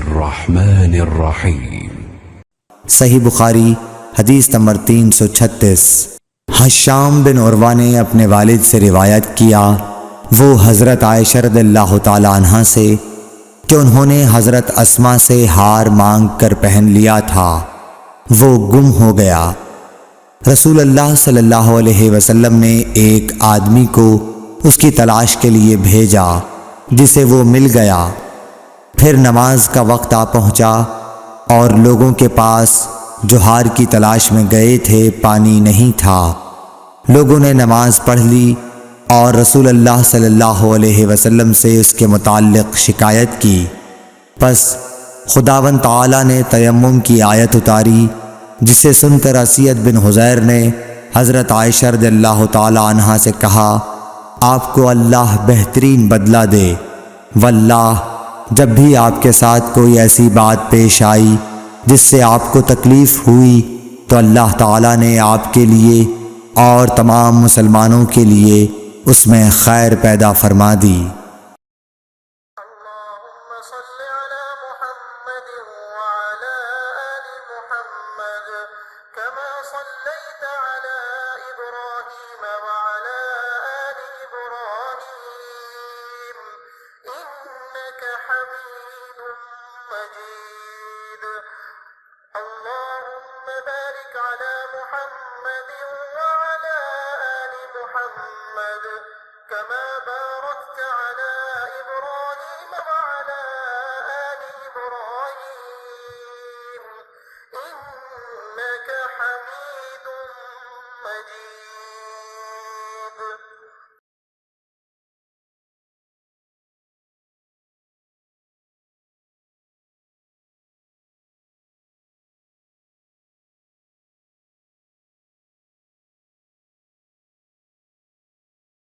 الرحمن الرحیم۔ صحیح بخاری حدیث نمبر 336۔ حشام بن عروہ نے اپنے والد سے روایت کیا، وہ حضرت عائشہ رضی اللہ تعالی عنہ سے، کہ انہوں نے حضرت اسماء سے ہار مانگ کر پہن لیا تھا، وہ گم ہو گیا۔ رسول اللہ صلی اللہ علیہ وسلم نے ایک آدمی کو اس کی تلاش کے لیے بھیجا، جسے وہ مل گیا۔ پھر نماز کا وقت آ پہنچا اور لوگوں کے پاس جو ہار کی تلاش میں گئے تھے پانی نہیں تھا۔ لوگوں نے نماز پڑھ لی اور رسول اللہ صلی اللہ علیہ وسلم سے اس کے متعلق شکایت کی۔ پس خداوند تعالی نے تیمم کی آیت اتاری، جسے سن کر اسید بن حضیر نے حضرت عائشہ رضی اللہ تعالی عنہا سے کہا، آپ کو اللہ بہترین بدلہ دے، واللہ جب بھی آپ کے ساتھ کوئی ایسی بات پیش آئی جس سے آپ کو تکلیف ہوئی تو اللہ تعالی نے آپ کے لیے اور تمام مسلمانوں کے لیے اس میں خیر پیدا فرما دی۔ اللهم صل على محمد وعلى آل محمد كما صليت على إبراهيم وعلى آل إبراهيم إنك حميد مجيد اللهم بارك على محمد وعلى آل محمد كما باركت على إبراهيم وعلى آل إبراهيم إنك حميد مجيد